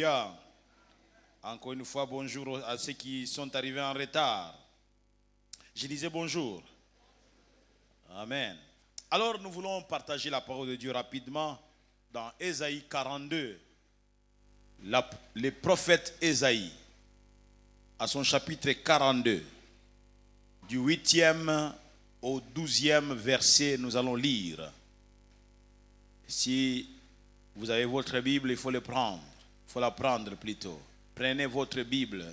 Alléluia. Encore une fois, bonjour à ceux qui sont arrivés en retard. Je disais bonjour. Amen. Alors nous voulons partager la parole de Dieu rapidement dans Ésaïe 42. Le prophète Ésaïe, à son chapitre 42, du 8e au 12e verset, nous allons lire. Si vous avez votre Bible, il faut le prendre. Il faut la prendre plutôt. Prenez votre Bible.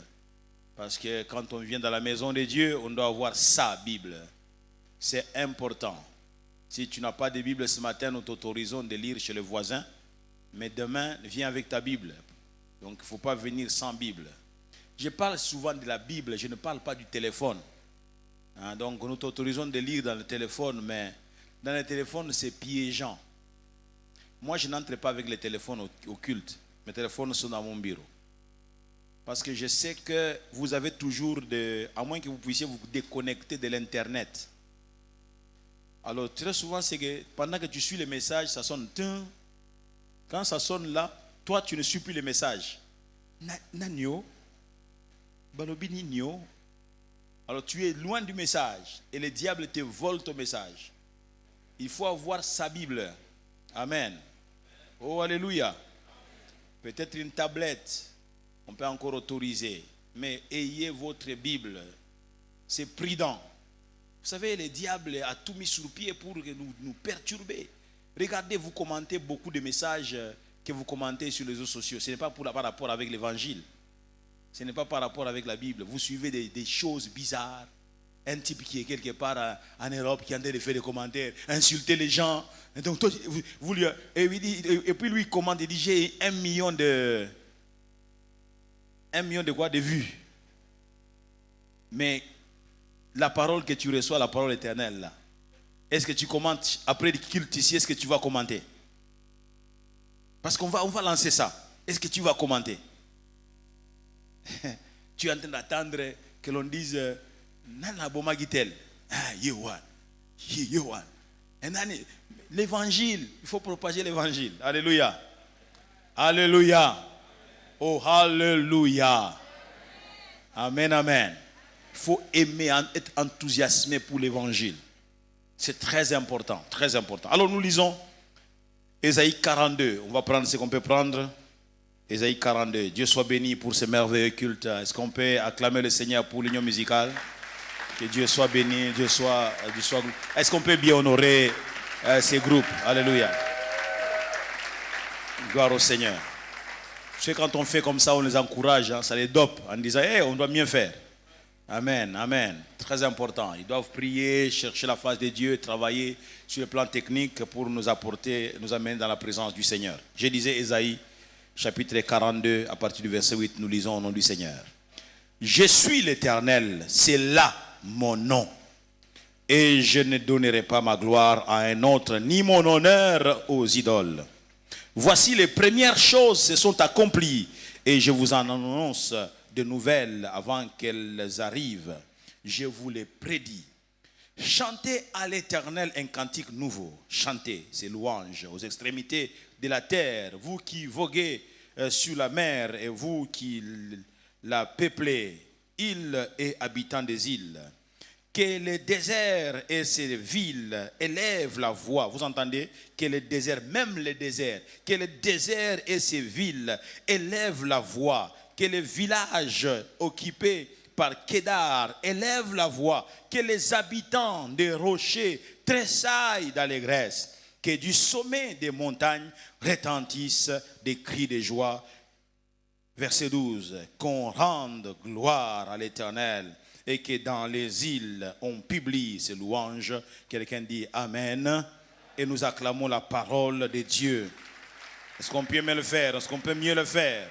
Parce que quand on vient dans la maison de Dieu, on doit avoir sa Bible. C'est important. Si tu n'as pas de Bible ce matin, nous t'autorisons de lire chez le voisin. Mais demain, viens avec ta Bible. Donc il ne faut pas venir sans Bible. Je parle souvent de la Bible, je ne parle pas du téléphone. Donc nous t'autorisons de lire dans le téléphone, mais dans le téléphone, c'est piégeant. Moi, je n'entre pas avec les téléphones au culte. Mes téléphones sont dans mon bureau. Parce que je sais que vous avez toujours à moins que vous puissiez vous déconnecter de l'Internet. Alors, très souvent, c'est que pendant que tu suis les messages, ça sonne. Quand ça sonne là, toi, tu ne suis plus les messages. Nanyo, balobini nyo. Alors, tu es loin du message. Et le diable te vole ton message. Il faut avoir sa Bible. Amen. Oh, alléluia. Peut-être une tablette. On peut encore autoriser. Mais ayez votre Bible. C'est prudent. Vous savez, le diable a tout mis sur pied pour nous perturber. Regardez, vous commentez beaucoup de messages que vous commentez sur les réseaux sociaux. Ce n'est pas par rapport avec l'évangile. Ce n'est pas par rapport avec la Bible. Vous suivez des choses bizarres. Un type qui est quelque part en Europe qui est en train de faire des commentaires, insulter les gens. Et donc, et puis lui, il commente, il dit, j'ai 1 million de... 1 million de quoi? De vues. Mais la parole que tu reçois, la parole éternelle, là, est-ce que tu commentes après le culte ici? Est-ce que tu vas commenter? Parce qu'on va lancer ça. Est-ce que tu vas commenter? Tu es en train d'attendre que l'on dise Nana Bomagitel. Ah, Yewan. Yewan. L'évangile, il faut propager l'évangile. Alléluia. Alléluia. Oh, alléluia. Amen, amen. Il faut aimer, être enthousiasmé pour l'évangile. C'est très important, très important. Alors nous lisons Ésaïe 42. On va prendre ce qu'on peut prendre. Ésaïe 42. Dieu soit béni pour ce merveilleux culte. Est-ce qu'on peut acclamer le Seigneur pour l'union musicale? Que Dieu soit béni, Dieu soit... Est-ce qu'on peut bien honorer ces groupes? Alléluia. Gloire au Seigneur. C'est quand on fait comme ça, on les encourage, ça les dope en disant, hey, on doit mieux faire. Amen, amen. Très important. Ils doivent prier, chercher la face de Dieu, travailler sur le plan technique pour nous apporter, nous amener dans la présence du Seigneur. Je disais Ésaïe, chapitre 42, à partir du verset 8, nous lisons au nom du Seigneur. Je suis l'Éternel, c'est là mon nom. Et je ne donnerai pas ma gloire à un autre, ni mon honneur aux idoles. Voici les premières choses se sont accomplies et je vous en annonce de nouvelles avant qu'elles arrivent. Je vous les prédis. Chantez à l'Éternel un cantique nouveau. Chantez, c'est louange aux extrémités de la terre. Vous qui voguez sur la mer et vous qui la peuplez, îles et habitants des îles. Que le désert et ses villes élèvent la voix. Vous entendez? Que le désert, même le désert, que le désert et ses villes élèvent la voix. Que les villages occupés par Kédar élèvent la voix. Que les habitants des rochers tressaillent d'allégresse. Que du sommet des montagnes retentissent des cris de joie. Verset 12. Qu'on rende gloire à l'Éternel. Et que dans les îles, on publie ses louanges. Quelqu'un dit Amen. Et nous acclamons la parole de Dieu. Est-ce qu'on peut mieux le faire? Est-ce qu'on peut mieux le faire?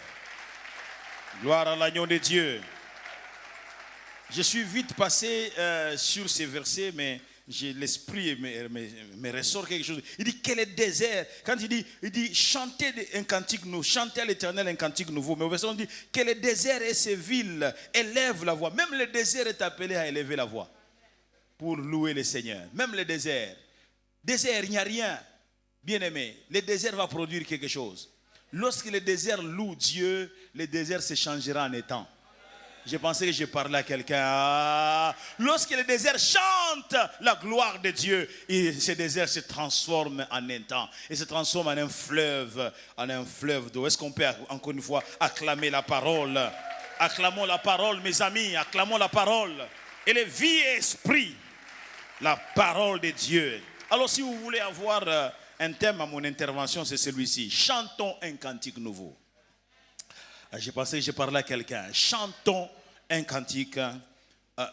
Gloire à l'agneau de Dieu. Je suis vite passé sur ces versets, mais l'esprit me ressort quelque chose. Il dit quel est le désert. Quand il dit chantez un cantique nouveau, chantez à l'Éternel un cantique nouveau. Mais au verset on dit que le désert et ses villes élèvent la voix. Même le désert est appelé à élever la voix pour louer le Seigneur. Même le désert. Désert, il n'y a rien. Bien aimé, le désert va produire quelque chose. Lorsque le désert loue Dieu, le désert se changera en étang. Je pensais que je parlais à quelqu'un. Lorsque le désert chante la gloire de Dieu, et ce désert se transforme en un temps. Et se transforme en un fleuve d'eau. Est-ce qu'on peut encore une fois acclamer la parole? Acclamons la parole, mes amis. Acclamons la parole. Et le vie et esprit. La parole de Dieu. Alors si vous voulez avoir un thème à mon intervention, c'est celui-ci. Chantons un cantique nouveau. Je pensais que je parlais à quelqu'un. Chantons un cantique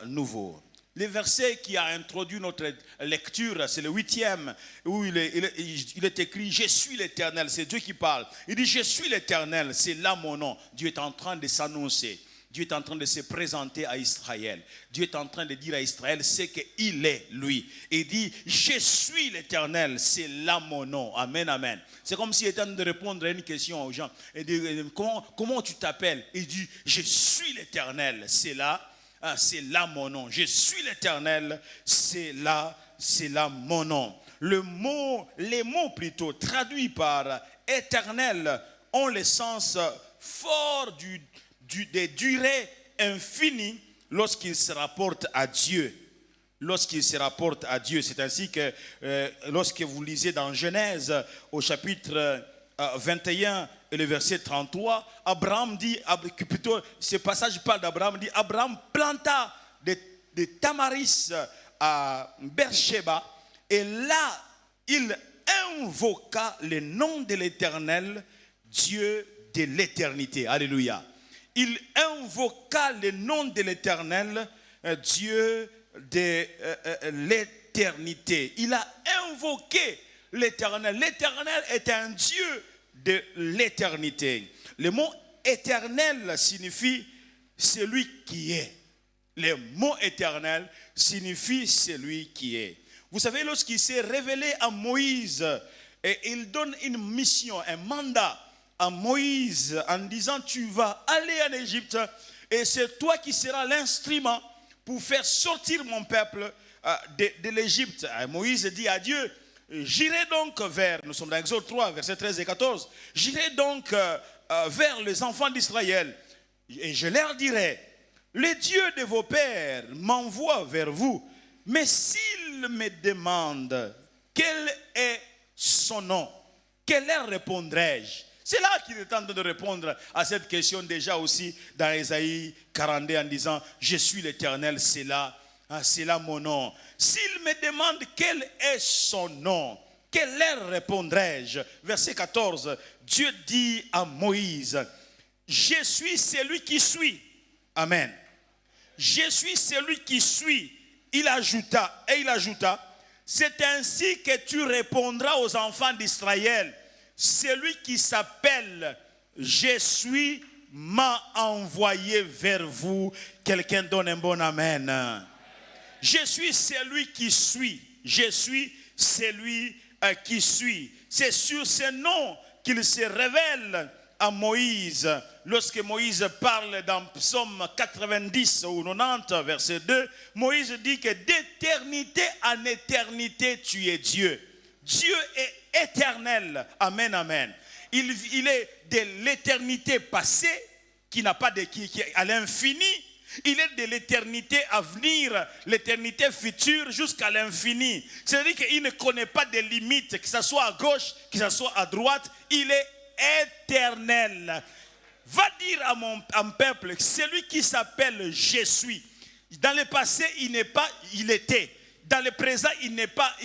nouveau. Le verset qui a introduit notre lecture, c'est le 8e, où il est écrit « Je suis l'Éternel ». C'est Dieu qui parle. Il dit « Je suis l'Éternel », c'est là mon nom. Dieu est en train de s'annoncer. Dieu est en train de se présenter à Israël. Dieu est en train de dire à Israël ce qu'il est, lui. Il dit, je suis l'Éternel, c'est là mon nom. Amen, amen. C'est comme s'il était en train de répondre à une question aux gens. Il dit, comment tu t'appelles? Il dit, je suis l'Éternel, c'est là mon nom. Je suis l'Éternel, c'est là mon nom. Les mots plutôt traduits par éternel ont le sens fort des durées infinies lorsqu'il se rapporte à Dieu. Lorsqu'il se rapporte à Dieu. C'est ainsi que lorsque vous lisez dans Genèse au chapitre 21 et le verset 33, Abraham dit, plutôt ce passage parle d'Abraham, dit Abraham planta des tamaris à Beersheba et là il invoqua le nom de l'Éternel, Dieu de l'éternité. Alléluia. Il invoqua le nom de l'Éternel, Dieu de l'éternité. Il a invoqué l'Éternel. L'Éternel est un Dieu de l'éternité. Le mot éternel signifie celui qui est. Le mot éternel signifie celui qui est. Vous savez, lorsqu'il s'est révélé à Moïse, et il donne une mission, un mandat à Moïse en disant tu vas aller en Égypte et c'est toi qui seras l'instrument pour faire sortir mon peuple de l'Égypte. Moïse dit à Dieu, j'irai donc vers, nous sommes dans Exode 3, versets 13 et 14, j'irai donc vers les enfants d'Israël et je leur dirai, le Dieu de vos pères m'envoie vers vous, mais s'ils me demandent quel est son nom, quel leur répondrai-je? C'est là qu'il est en train de répondre à cette question déjà aussi dans Ésaïe 42 en disant « Je suis l'Éternel, c'est là mon nom. » S'il me demande quel est son nom, quel leur répondrai-je? Verset 14, Dieu dit à Moïse « Je suis celui qui suis. » Amen. « Je suis celui qui suis. » Il ajouta, « C'est ainsi que tu répondras aux enfants d'Israël. » Celui qui s'appelle « Je suis » m'a envoyé vers vous. Quelqu'un donne un bon amen. Je suis celui qui suis. Je suis celui qui suis. C'est sur ce nom qu'il se révèle à Moïse. Lorsque Moïse parle dans Psaume 90 ou 90, verset 2, Moïse dit que d'éternité en éternité, tu es Dieu. Dieu est éternel. Amen, amen. Il est de l'éternité passée, qui n'a pas qui est à l'infini. Il est de l'éternité à venir, l'éternité future jusqu'à l'infini. C'est-à-dire qu'il ne connaît pas de limites, que ce soit à gauche, que ce soit à droite. Il est éternel. Va dire à mon peuple, celui qui s'appelle je suis. Dans le passé, il n'est pas, il était. Dans le présent, il n'est pas,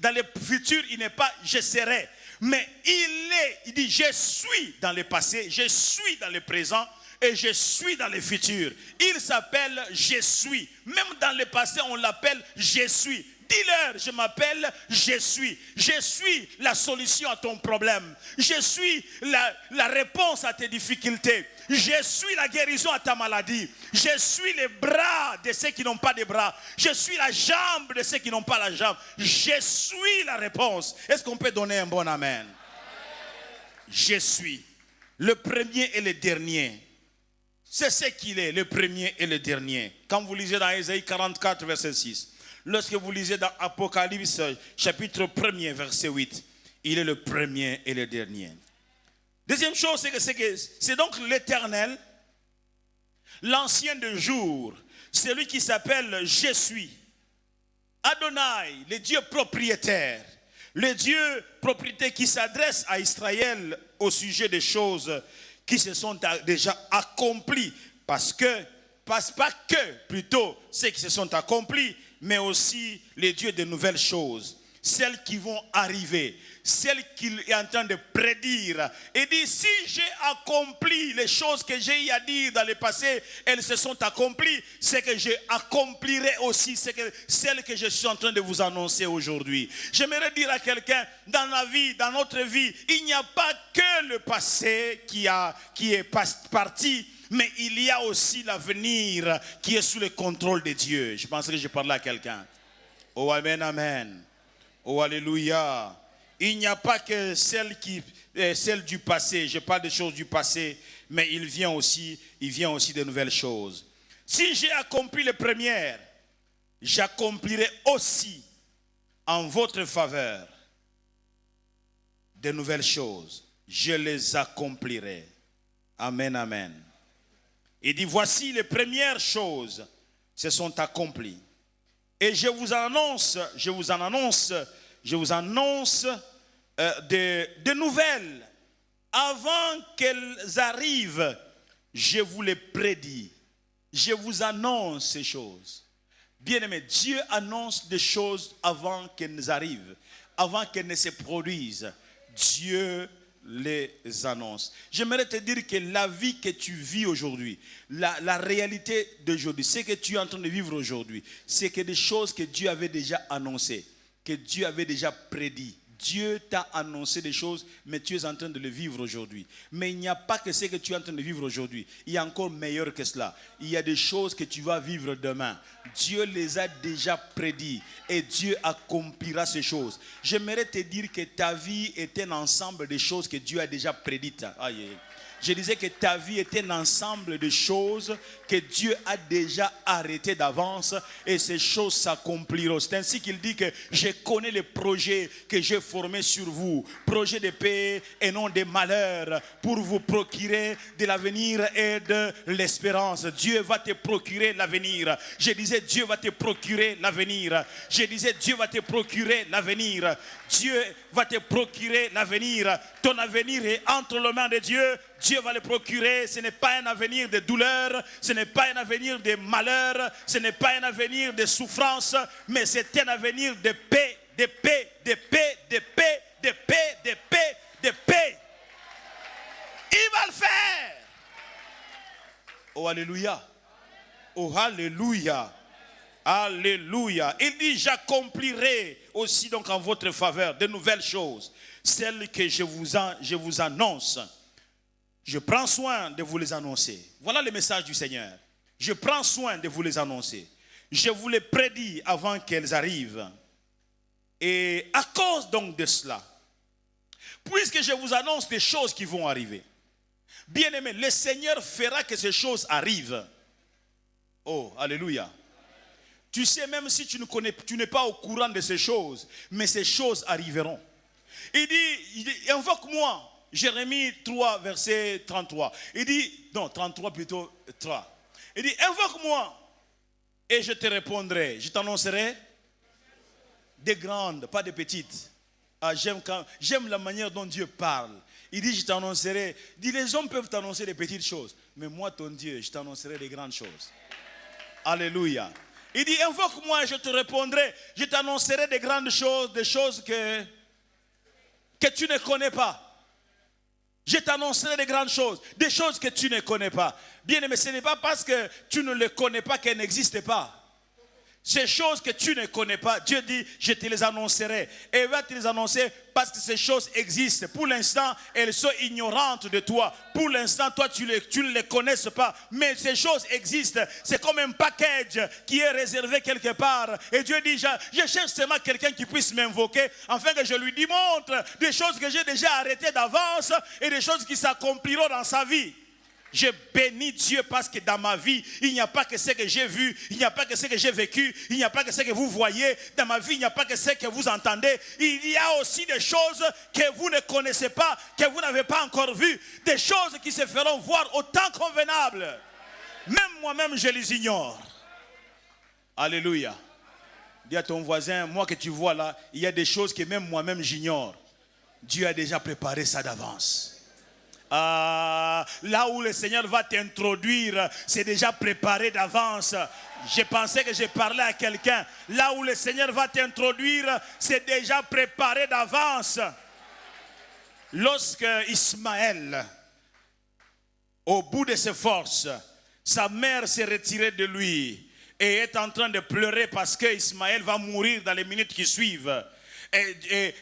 dans le futur, il n'est pas je serai. Mais il dit je suis dans le passé, je suis dans le présent et je suis dans le futur. Il s'appelle je suis. Même dans le passé, on l'appelle je suis. Dis-leur, je m'appelle je suis. Je suis la solution à ton problème. Je suis la réponse à tes difficultés. Je suis la guérison à ta maladie. Je suis les bras de ceux qui n'ont pas de bras. Je suis la jambe de ceux qui n'ont pas la jambe. Je suis la réponse. Est-ce qu'on peut donner un bon amen? Je suis le premier et le dernier. C'est ce qu'il est, le premier et le dernier. Quand vous lisez dans Ésaïe 44, verset 6. Lorsque vous lisez dans Apocalypse, chapitre 1er, verset 8. Il est le premier et le dernier. Deuxième chose, c'est donc l'Éternel, l'ancien de jour, celui qui s'appelle Je suis. Adonai, le Dieu propriétaire, le Dieu propriétaire qui s'adresse à Israël au sujet des choses qui se sont déjà accomplies. Pas que, plutôt, ceux qui se sont accomplis, mais aussi les dieux de nouvelles choses. Celles qui vont arriver, celles qu'il est en train de prédire. Et dit, si j'ai accompli les choses que j'ai eu à dire dans le passé, elles se sont accomplies, c'est que je accomplirai aussi celles que je suis en train de vous annoncer aujourd'hui. J'aimerais dire à quelqu'un, dans la vie, dans notre vie, il n'y a pas que le passé qui est parti, mais il y a aussi l'avenir qui est sous le contrôle de Dieu. Je pense que je parle à quelqu'un. Oh, amen, amen. Oh, alléluia. Il n'y a pas que celle du passé. Je parle des choses du passé, mais il vient aussi de nouvelles choses. Si j'ai accompli les premières, j'accomplirai aussi en votre faveur de nouvelles choses. Je les accomplirai. Amen, amen. Il dit, voici les premières choses se sont accomplies. Et je vous annonce de nouvelles. Avant qu'elles arrivent, je vous les prédis. Je vous annonce ces choses. Bien-aimé, Dieu annonce des choses avant qu'elles arrivent, avant qu'elles ne se produisent. Dieu les annonce. J'aimerais te dire que la vie que tu vis aujourd'hui, la réalité d'aujourd'hui, ce que tu es en train de vivre aujourd'hui, c'est que des choses que Dieu avait déjà annoncées, que Dieu avait déjà prédit. Dieu t'a annoncé des choses, mais tu es en train de le vivre aujourd'hui. Mais il n'y a pas que ce que tu es en train de vivre aujourd'hui. Il y a encore meilleur que cela. Il y a des choses que tu vas vivre demain. Dieu les a déjà prédits et Dieu accomplira ces choses. J'aimerais te dire que ta vie est un ensemble de choses que Dieu a déjà prédites. Aïe. Je disais que ta vie est un ensemble de choses que Dieu a déjà arrêtées d'avance et ces choses s'accompliront. C'est ainsi qu'il dit que je connais les projets que j'ai formés sur vous, projets de paix et non de malheur, pour vous procurer de l'avenir et de l'espérance. Dieu va te procurer l'avenir. Je disais Dieu va te procurer l'avenir. Je disais Dieu va te procurer l'avenir. Dieu va te procurer l'avenir. Ton avenir est entre les mains de Dieu. Dieu va le procurer. Ce n'est pas un avenir de douleur, ce n'est pas un avenir de malheur, ce n'est pas un avenir de souffrance, mais c'est un avenir de paix, de paix, de paix, de paix, de paix, de paix, de paix. Il va le faire. Oh, alléluia. Oh, alléluia. Alléluia. Il dit, j'accomplirai aussi donc en votre faveur de nouvelles choses, celles que je vous annonce. Je prends soin de vous les annoncer. Voilà le message du Seigneur. Je prends soin de vous les annoncer. Je vous les prédis avant qu'elles arrivent. Et à cause donc de cela, puisque je vous annonce des choses qui vont arriver, bien aimé, le Seigneur fera que ces choses arrivent. Oh, alléluia. Tu sais, même si tu n'es pas au courant de ces choses, mais ces choses arriveront. Il dit, invoque-moi. Jérémie 3, verset 33. Il dit, non, 33 plutôt 3. Il dit, invoque-moi et je te répondrai. Je t'annoncerai des grandes, pas des petites. Ah, j'aime la manière dont Dieu parle. Il dit, je t'annoncerai. Il dit, les hommes peuvent t'annoncer des petites choses. Mais moi, ton Dieu, je t'annoncerai des grandes choses. Alléluia. Il dit, invoque-moi et je te répondrai. Je t'annoncerai des grandes choses, des choses que tu ne connais pas. Je t'annoncerai des grandes choses, des choses que tu ne connais pas. Bien aimé, ce n'est pas parce que tu ne les connais pas qu'elles n'existent pas. Ces choses que tu ne connais pas, Dieu dit, je te les annoncerai. Et il va te les annoncer parce que ces choses existent. Pour l'instant, elles sont ignorantes de toi. Pour l'instant, toi, tu ne les connais pas. Mais ces choses existent. C'est comme un package qui est réservé quelque part. Et Dieu dit, je cherche seulement quelqu'un qui puisse m'invoquer afin que je lui démontre des choses que j'ai déjà arrêtées d'avance et des choses qui s'accompliront dans sa vie. Je bénis Dieu parce que dans ma vie, il n'y a pas que ce que j'ai vu, il n'y a pas que ce que j'ai vécu, il n'y a pas que ce que vous voyez. Dans ma vie, il n'y a pas que ce que vous entendez. Il y a aussi des choses que vous ne connaissez pas, que vous n'avez pas encore vues. Des choses qui se feront voir au temps convenable. Même moi-même, je les ignore. Alléluia. Dis à ton voisin, moi que tu vois là, il y a des choses que même moi-même j'ignore. Dieu a déjà préparé ça d'avance. Là où le Seigneur va t'introduire, c'est déjà préparé d'avance. Je pensais que je parlais à quelqu'un. Là où le Seigneur va t'introduire, c'est déjà préparé d'avance. Lorsque Ismaël, au bout de ses forces, sa mère s'est retirée de lui et est en train de pleurer parce que Ismaël va mourir dans les minutes qui suivent. Et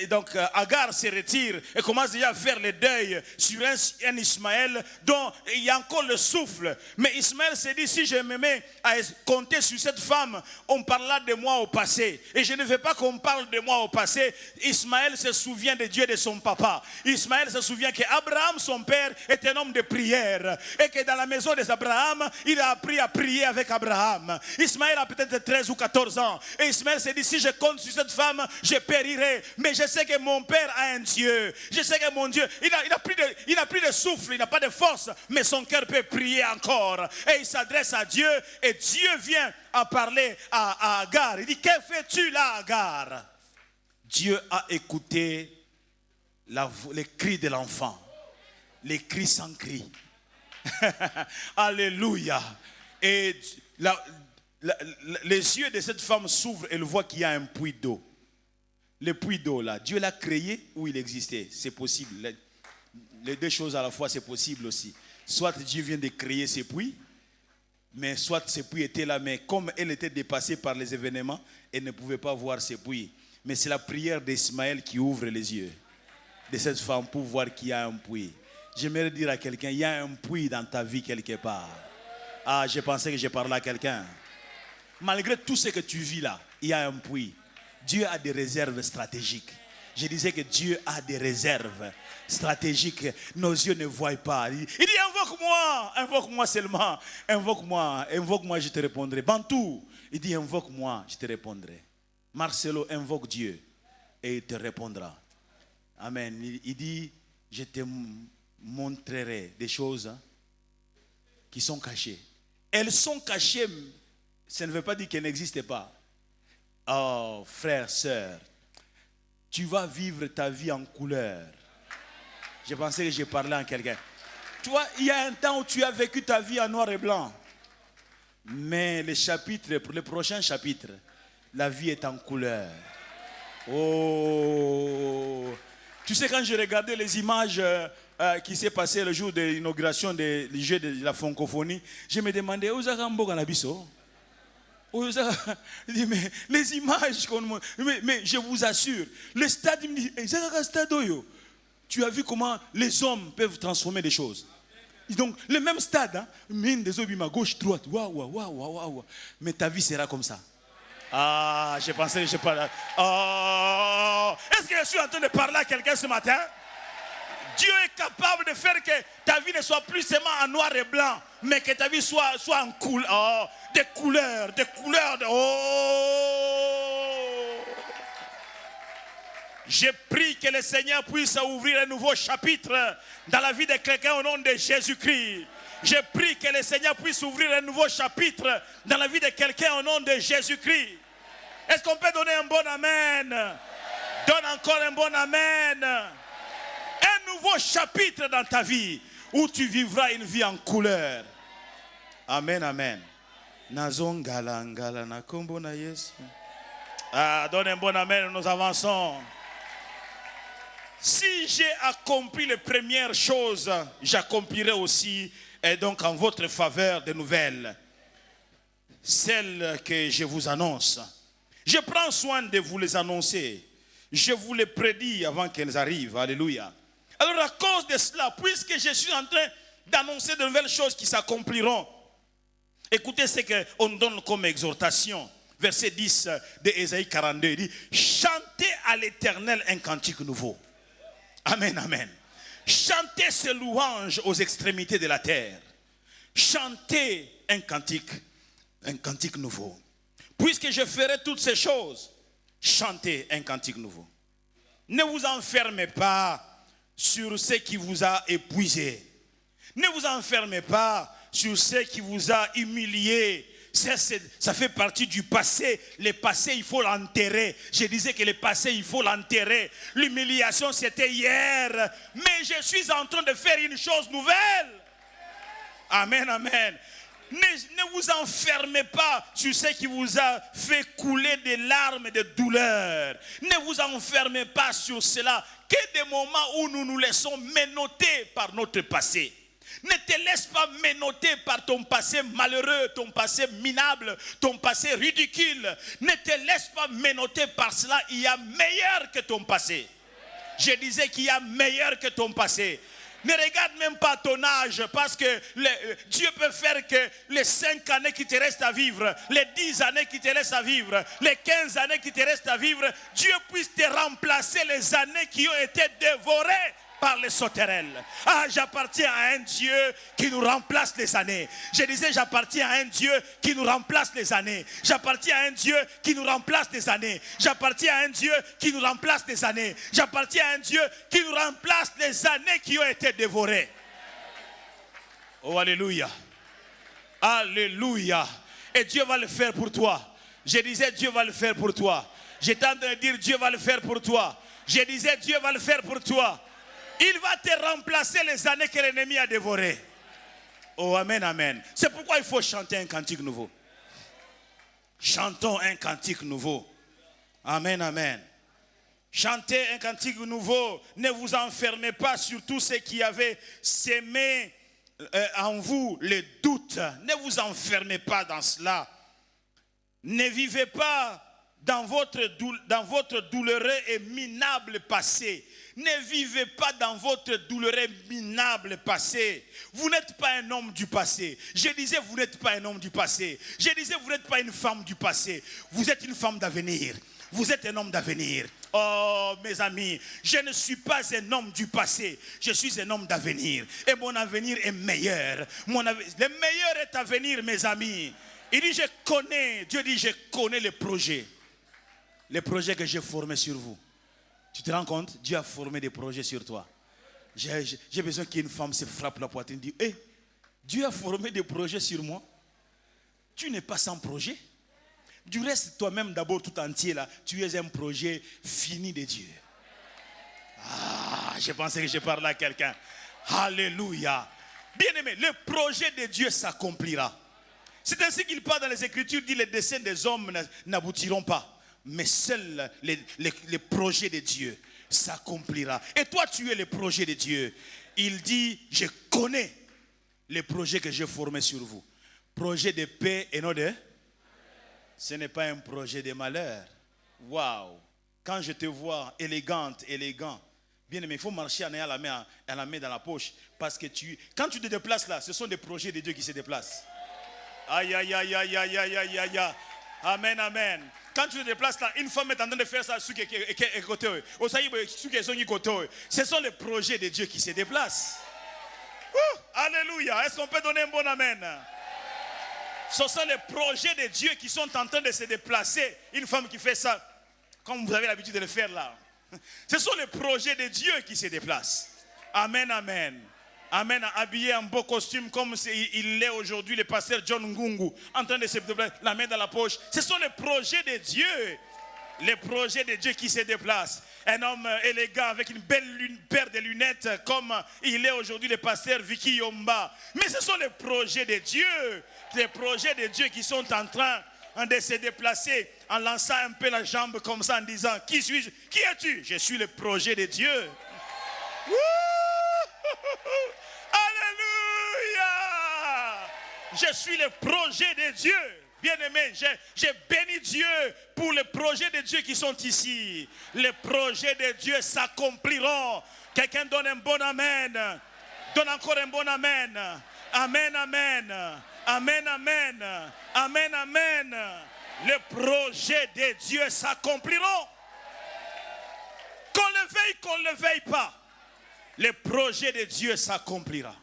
donc Agar se retire et commence déjà à faire le deuil sur un Ismaël dont il y a encore le souffle. Mais Ismaël s'est dit, si je me mets à compter sur cette femme, on parlera de moi au passé. Et je ne veux pas qu'on parle de moi au passé. Ismaël se souvient de Dieu de son papa. Ismaël se souvient qu'Abraham, son père, est un homme de prière. Et que dans la maison d'Abraham, il a appris à prier avec Abraham. Ismaël a peut-être 13 ou 14 ans. Et Ismaël s'est dit, si je compte sur cette femme, je périrai. Mais je sais que mon père a un Dieu. Je sais que mon Dieu, il a plus de souffle, il n'a pas de force, mais son cœur peut prier encore. Et il s'adresse à Dieu et Dieu vient à parler à Agar. Il dit, que fais-tu là, Agar? Dieu a écouté les cris de l'enfant, les cris sans cri. Alléluia. Et les yeux de cette femme s'ouvrent et elle voit qu'il y a un puits d'eau. Le puits d'eau là, Dieu l'a créé ou il existait? C'est possible. Les deux choses à la fois, c'est possible aussi. Soit Dieu vient de créer ces puits, mais soit ces puits étaient là, mais comme elle était dépassée par les événements, elle ne pouvait pas voir ces puits. Mais c'est la prière d'Ismaël qui ouvre les yeux de cette femme pour voir qu'il y a un puits. J'aimerais dire à quelqu'un, il y a un puits dans ta vie quelque part. Ah, je pensais que je parlais à quelqu'un. Malgré tout ce que tu vis là, il y a un puits. Dieu a des réserves stratégiques. Je disais que Dieu a des réserves stratégiques. Nos yeux ne voient pas. Il dit, invoque-moi seulement. Invoque-moi, je te répondrai. Bantou, il dit, invoque-moi, je te répondrai. Marcelo, invoque Dieu et il te répondra. Amen. Il dit, je te montrerai des choses qui sont cachées. Elles sont cachées, ça ne veut pas dire qu'elles n'existent pas. Oh, frère, sœur, tu vas vivre ta vie en couleur. Je pensais que je parlais à quelqu'un. Tu vois, il y a un temps où tu as vécu ta vie en noir et blanc. Mais pour le prochain chapitre, la vie est en couleur. Oh, tu sais, quand j'ai regardé les images qui s'est passé le jour de l'inauguration du jeu de la francophonie, je me demandais, où est-ce qu'on mais les images qu'on montre, mais je vous assure, le stade, il me dit, tu as vu comment les hommes peuvent transformer des choses. Donc, le même stade, hein, des hommes à gauche, droite, waouh. Mais ta vie sera comme ça. Ah, je pensais que je parlais. Oh, est-ce que je suis en train de parler à quelqu'un ce matin? Dieu est capable de faire que ta vie ne soit plus seulement en noir et blanc, mais que ta vie soit en couleur, oh, des couleurs. Oh! Je prie que le Seigneur puisse ouvrir un nouveau chapitre dans la vie de quelqu'un au nom de Jésus-Christ. Je prie que le Seigneur puisse ouvrir un nouveau chapitre dans la vie de quelqu'un au nom de Jésus-Christ. Est-ce qu'on peut donner un bon amen? Donne encore un bon amen. Un nouveau chapitre dans ta vie où tu vivras une vie en couleur. Amen, amen. Ah, donne un bon amen, nous avançons. Si j'ai accompli les premières choses, j'accomplirai aussi, et donc en votre faveur, de nouvelles. Celles que je vous annonce. Je prends soin de vous les annoncer. Je vous les prédis avant qu'elles arrivent. Alléluia. Alors à cause de cela, puisque je suis en train d'annoncer de nouvelles choses qui s'accompliront, écoutez ce qu'on donne comme exhortation. Verset 10 de Ésaïe 42, il dit, chantez à l'Éternel un cantique nouveau. Amen, amen. Chantez ses louanges aux extrémités de la terre. Chantez un cantique nouveau. Puisque je ferai toutes ces choses, chantez un cantique nouveau. Ne vous enfermez pas sur ce qui vous a épuisé. Ne vous enfermez pas sur ce qui vous a humilié. Ça fait partie du passé. Le passé, il faut l'enterrer. Je disais que le passé, il faut l'enterrer. L'humiliation, c'était hier. Mais je suis en train de faire une chose nouvelle. Amen, amen. Ne vous enfermez pas sur ce qui vous a fait couler des larmes et de douleurs. Ne vous enfermez pas sur cela. Que des moments où nous nous laissons menotter par notre passé. Ne te laisse pas menotter par ton passé malheureux, ton passé minable, ton passé ridicule. Ne te laisse pas menotter par cela. Il y a meilleur que ton passé. Je disais qu'il y a meilleur que ton passé. Ne regarde même pas ton âge, parce que Dieu peut faire que les 5 années qui te restent à vivre, les 10 années qui te restent à vivre, les 15 années qui te restent à vivre, Dieu puisse te remplacer les années qui ont été dévorées par les sauterelles. Ah, j'appartiens à un Dieu qui nous remplace les années. Je disais, j'appartiens à un Dieu qui nous remplace les années. J'appartiens à un Dieu qui nous remplace les années. J'appartiens à un Dieu qui nous remplace les années. J'appartiens à un Dieu qui nous remplace les années qui ont été dévorées. Oh, alléluia. Alléluia. Et Dieu va le faire pour toi. Je disais, Dieu va le faire pour toi. J'étais en train de dire, Dieu va le faire pour toi. Je disais, Dieu va le faire pour toi. Il va te remplacer les années que l'ennemi a dévorées. Oh, amen, amen. C'est pourquoi il faut chanter un cantique nouveau. Chantons un cantique nouveau. Amen, amen. Chantez un cantique nouveau. Ne vous enfermez pas sur tout ce qui avait sémé en vous les doutes. Ne vous enfermez pas dans cela. Ne vivez pas dans votre douloureux et minable passé. Ne vivez pas dans votre douloureux minable passé. Vous n'êtes pas un homme du passé. Je disais, vous n'êtes pas un homme du passé. Je disais, vous n'êtes pas une femme du passé. Vous êtes une femme d'avenir. Vous êtes un homme d'avenir. Oh, mes amis, je ne suis pas un homme du passé. Je suis un homme d'avenir. Et mon avenir est meilleur. Le meilleur est à venir, mes amis. Il dit, Dieu dit, je connais les projets. Les projets que j'ai formés sur vous. Tu te rends compte? Dieu a formé des projets sur toi. J'ai besoin qu'une femme se frappe la poitrine et dise, Dieu a formé des projets sur moi. Tu n'es pas sans projet. Du reste, toi-même d'abord tout entier là, tu es un projet fini de Dieu. Ah, je pensais que je parlais à quelqu'un. Alléluia. Bien-aimé, le projet de Dieu s'accomplira. C'est ainsi qu'il parle dans les Écritures, dit les desseins des hommes n'aboutiront pas. Mais seuls les projets de Dieu s'accomplira. Et toi, tu es le projet de Dieu. Il dit, je connais les projets que j'ai formés sur vous. Projet de paix et non de... Ce n'est pas un projet de malheur. Waouh! Quand je te vois élégant, bien aimé, il faut marcher en ayant la main dans la poche. Parce que quand tu te déplaces là, ce sont des projets de Dieu qui se déplacent. Aïe, aïe, aïe, aïe, aïe, aïe, aïe, aïe, aïe. Amen, amen. Quand tu te déplaces là, une femme est en train de faire ça. Ce sont les projets de Dieu qui se déplacent. Alléluia. Est-ce qu'on peut donner un bon amen? Ce sont les projets de Dieu qui sont en train de se déplacer. Une femme qui fait ça, comme vous avez l'habitude de le faire là. Ce sont les projets de Dieu qui se déplacent. Amen, amen. Amen, habillé en beau costume comme il l'est aujourd'hui, le pasteur John Ngungu, en train de se déplacer, la main dans la poche. Ce sont les projets de Dieu. Les projets de Dieu qui se déplacent. Un homme élégant avec une belle paire de lunettes comme il est aujourd'hui le pasteur Vicky Yomba. Mais ce sont les projets de Dieu. Les projets de Dieu qui sont en train de se déplacer en lançant un peu la jambe comme ça en disant, qui suis-je? Qui es-tu? Je suis le projet de Dieu. Alléluia! Je suis le projet de Dieu. Bien-aimé, j'ai béni Dieu pour les projets de Dieu qui sont ici. Les projets de Dieu s'accompliront. Quelqu'un donne un bon amen. Donne encore un bon amen. Amen, amen. Amen, amen. Amen, amen. Les projets de Dieu s'accompliront. Qu'on le veuille pas. Le projet de Dieu s'accomplira.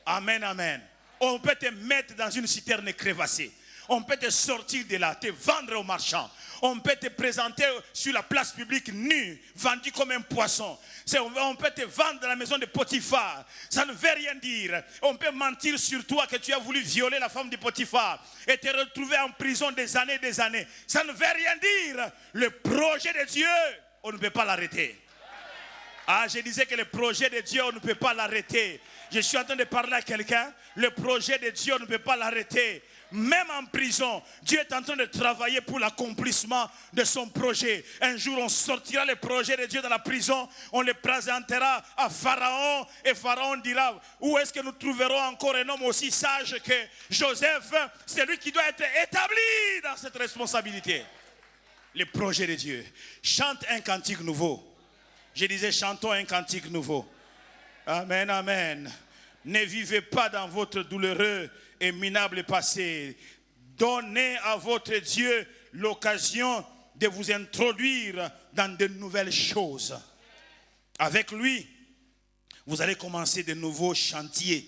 Amen, amen. On peut te mettre dans une citerne crévassée. On peut te sortir de là, te vendre aux marchands. On peut te présenter sur la place publique nu, vendu comme un poisson. On peut te vendre dans la maison de Potiphar. Ça ne veut rien dire. On peut mentir sur toi que tu as voulu violer la femme de Potiphar et te retrouver en prison des années et des années. Ça ne veut rien dire. Le projet de Dieu, on ne peut pas l'arrêter. Ah, je disais que le projet de Dieu, on ne peut pas l'arrêter. Je suis en train de parler à quelqu'un. Le projet de Dieu, on ne peut pas l'arrêter. Même en prison, Dieu est en train de travailler pour l'accomplissement de son projet. Un jour, on sortira le projet de Dieu de la prison. On le présentera à Pharaon. Et Pharaon dira, où est-ce que nous trouverons encore un homme aussi sage que Joseph? C'est lui qui doit être établi dans cette responsabilité. Le projet de Dieu. Chante un cantique nouveau. Je disais, chantons un cantique nouveau. Amen, amen. Ne vivez pas dans votre douloureux et minable passé. Donnez à votre Dieu l'occasion de vous introduire dans de nouvelles choses. Avec lui, vous allez commencer de nouveaux chantiers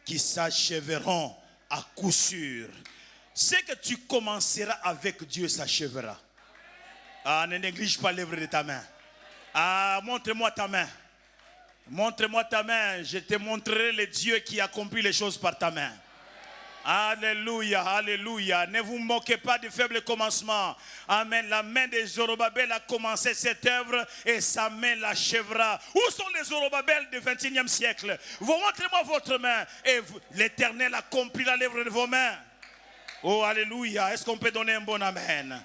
qui s'achèveront à coup sûr. Ce que tu commenceras avec Dieu s'achèvera. Ah, ne néglige pas l'œuvre de ta main. Ah, montre-moi ta main. Montre-moi ta main. Je te montrerai le Dieu qui accomplit les choses par ta main. Alléluia, alléluia. Ne vous moquez pas du faible commencement. Amen. La main de Zorobabel a commencé cette œuvre et sa main l'achèvera. Où sont les Zorobabel du 21e siècle? Vous montrez-moi votre main et l'Éternel accomplira l'œuvre de vos mains. Oh, alléluia. Est-ce qu'on peut donner un bon amen?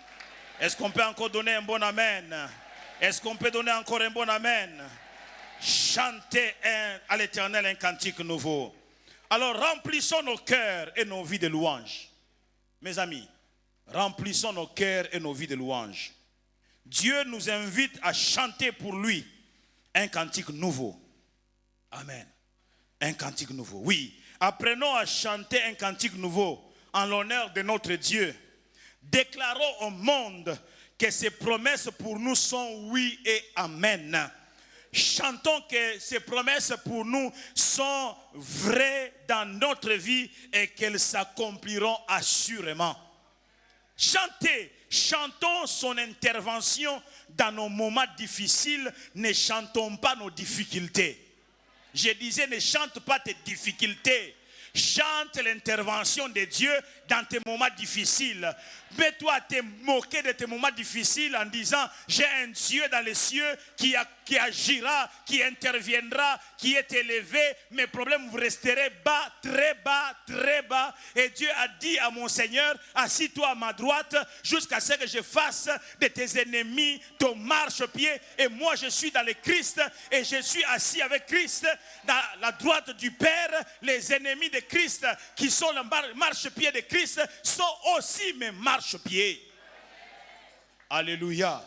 Est-ce qu'on peut encore donner un bon amen? Est-ce qu'on peut donner encore un bon amen? Chantez à l'Éternel un cantique nouveau. Alors remplissons nos cœurs et nos vies de louanges. Mes amis, remplissons nos cœurs et nos vies de louanges. Dieu nous invite à chanter pour lui un cantique nouveau. Amen. Un cantique nouveau. Oui, apprenons à chanter un cantique nouveau en l'honneur de notre Dieu. Déclarons au monde que ses promesses pour nous sont oui et amen. Chantons que ces promesses pour nous sont vraies dans notre vie et qu'elles s'accompliront assurément. Chantons son intervention dans nos moments difficiles, ne chantons pas nos difficultés. Je disais, ne chante pas tes difficultés. Chante l'intervention de Dieu dans tes moments difficiles. Mets-toi à te moquer de tes moments difficiles en disant, j'ai un Dieu dans les cieux qui agira, qui interviendra, qui est élevé. Mes problèmes, vous resterez bas, très bas, très bas. Et Dieu a dit à mon Seigneur, assis-toi à ma droite jusqu'à ce que je fasse de tes ennemis ton marchepied. Et moi, je suis dans le Christ et je suis assis avec Christ dans la droite du Père. Les ennemis de Christ qui sont le marchepied de Christ sont aussi mes marchepieds. Alléluia.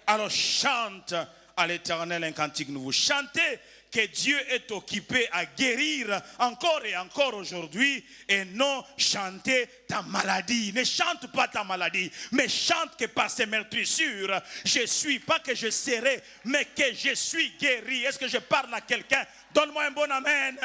Alors chante à l'Éternel un cantique nouveau. Chantez que Dieu est occupé à guérir encore et encore aujourd'hui et non chanter ta maladie. Ne chante pas ta maladie, mais chante que par ces meurtrissures, je suis, pas que je serai, mais que je suis guéri. Est-ce que je parle à quelqu'un? Donne-moi un bon amen.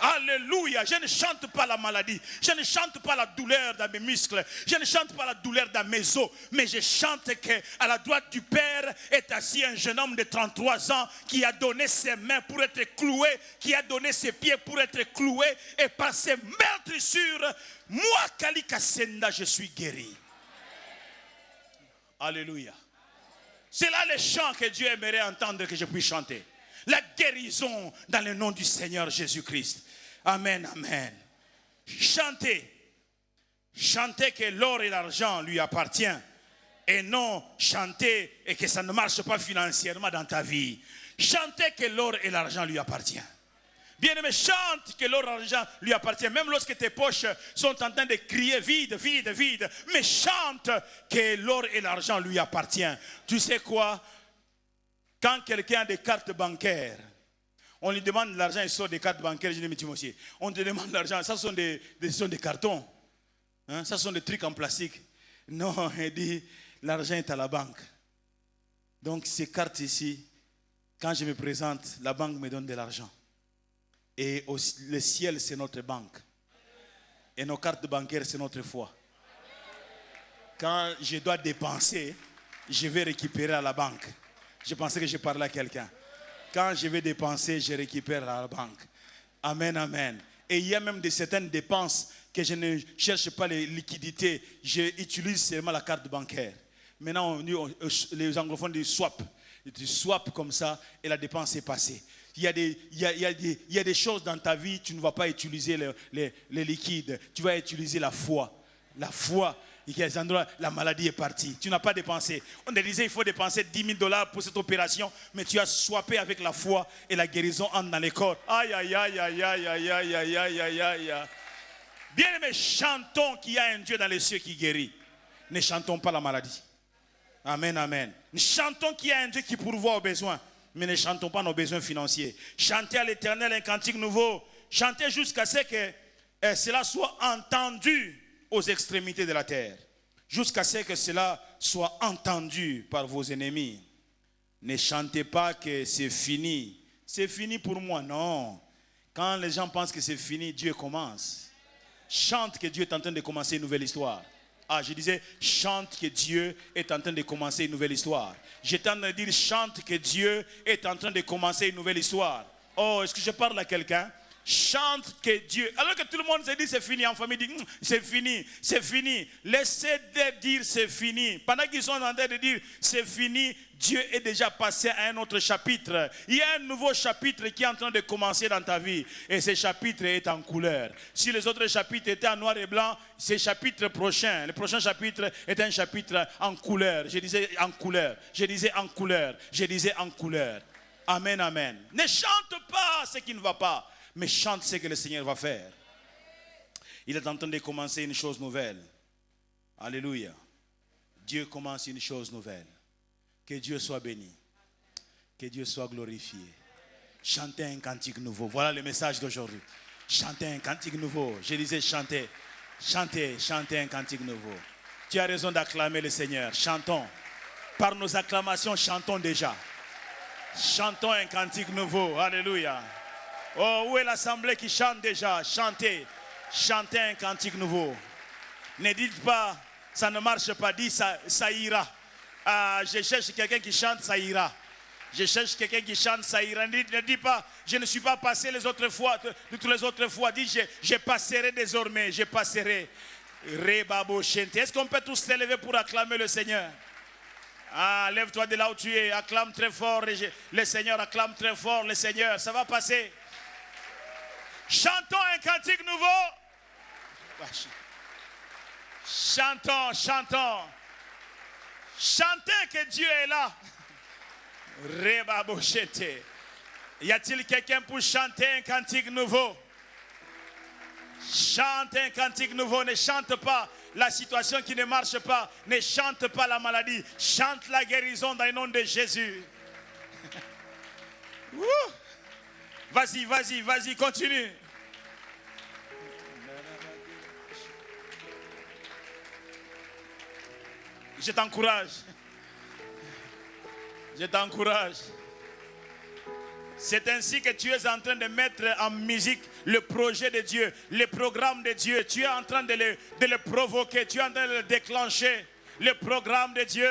Alléluia. Je ne chante pas la maladie. Je ne chante pas la douleur dans mes muscles. Je ne chante pas la douleur dans mes os. Mais je chante qu'à la droite du Père est assis un jeune homme de 33 ans qui a donné ses mains pour être cloué, qui a donné ses pieds pour être cloué. Et par ses meurtrissures, moi, Kali Kassenda, je suis guéri. Alléluia. C'est là le chant que Dieu aimerait entendre que je puisse chanter. La guérison dans le nom du Seigneur Jésus-Christ. Amen, amen. Chantez. Chantez que l'or et l'argent lui appartiennent. Et non chanter et que ça ne marche pas financièrement dans ta vie. Chantez que l'or et l'argent lui appartiennent. Bien-aimé, chante que l'or et l'argent lui appartient. Même lorsque tes poches sont en train de crier vide, vide, vide. Mais chante que l'or et l'argent lui appartiennent. Tu sais quoi? Quand quelqu'un a des cartes bancaires, on lui demande de l'argent, il sort des cartes bancaires. Je dis, mais tu aussi, on te demande de l'argent, ça sont des cartons. Hein? Ça sont des trucs en plastique. Non, il dit, l'argent est à la banque. Donc ces cartes ici, Quand je me présente, la banque me donne de l'argent. Et le ciel, c'est notre banque. Et nos cartes bancaires, c'est notre foi. Quand je dois dépenser, je vais récupérer à la banque. Je pensais que je parlais à quelqu'un. Quand je vais dépenser, je récupère à la banque. Amen, amen. Et il y a même certaines dépenses que je ne cherche pas les liquidités. J'utilise seulement la carte bancaire. Maintenant, les anglophones disent swap. Tu swap comme ça et la dépense est passée. Il y a des choses dans ta vie, tu ne vas pas utiliser les liquides. Tu vas utiliser la foi. La foi. Il y a des endroits, la maladie est partie. Tu n'as pas dépensé. On te disait il faut dépenser $10,000 pour cette opération, mais tu as swappé avec la foi et la guérison entre dans les corps. Aïe, aïe, aïe, aïe, aïe, aïe, aïe, aïe, aïe, aïe, aïe. Bien aimé, chantons qu'il y a un Dieu dans les cieux qui guérit. Ne chantons pas la maladie. Amen, amen. Chantons qu'il y a un Dieu qui pourvoit aux besoins, mais ne chantons pas nos besoins financiers. Chantez à l'Éternel un cantique nouveau. Chantez jusqu'à ce que cela soit entendu aux extrémités de la terre. Jusqu'à ce que cela soit entendu par vos ennemis. Ne chantez pas que c'est fini. C'est fini pour moi, non. Quand les gens pensent que c'est fini, Dieu commence. Chante que Dieu est en train de commencer une nouvelle histoire. Ah, je disais, chante que Dieu est en train de commencer une nouvelle histoire. J'étais en train de dire, chante que Dieu est en train de commencer une nouvelle histoire. Oh, est-ce que je parle à quelqu'un? Chante que Dieu... Alors que tout le monde se dit, c'est fini, en famille dit, c'est fini, c'est fini. Laissez-les dire, c'est fini. Pendant qu'ils sont en train de dire, c'est fini, Dieu est déjà passé à un autre chapitre. Il y a un nouveau chapitre qui est en train de commencer dans ta vie. Et ce chapitre est en couleur. Si les autres chapitres étaient en noir et blanc, ce chapitre prochain, le prochain chapitre est un chapitre en couleur. Je disais en couleur. Je disais en couleur. Je disais en couleur. Amen, amen. Ne chante pas ce qui ne va pas, mais chante ce que le Seigneur va faire. Il est en train de commencer une chose nouvelle. Alléluia. Dieu commence une chose nouvelle. Que Dieu soit béni. Que Dieu soit glorifié. Chantez un cantique nouveau. Voilà le message d'aujourd'hui. Chantez un cantique nouveau. Je disais chanter. Chantez, chantez un cantique nouveau. Tu as raison d'acclamer le Seigneur. Chantons. Par nos acclamations, chantons déjà. Chantons un cantique nouveau. Alléluia. Oh, où est l'assemblée qui chante déjà? Chantez. Chantez un cantique nouveau. Ne dites pas, ça ne marche pas. Dites, ça ira. Je cherche quelqu'un qui chante, ça ira. Je cherche quelqu'un qui chante, ça ira. Ne dis pas, je ne suis pas passé les autres fois, toutes les autres fois. Dis, je passerai désormais, je passerai. Est-ce qu'on peut tous s'élever pour acclamer le Seigneur? Ah, lève-toi de là où tu es, acclame très fort le Seigneur, acclame très fort le Seigneur, ça va passer. Chantons un cantique nouveau. Chantons, chantons. Chantez que Dieu est là. Y a-t-il quelqu'un pour chanter un cantique nouveau? Chante un cantique nouveau. Ne chante pas la situation qui ne marche pas. Ne chante pas la maladie. Chante la guérison dans le nom de Jésus. Vas-y, vas-y, vas-y, continue. Je t'encourage. Je t'encourage. C'est ainsi que tu es en train de mettre en musique le projet de Dieu, le programme de Dieu. Tu es en train de le provoquer, tu es en train de le déclencher, le programme de Dieu.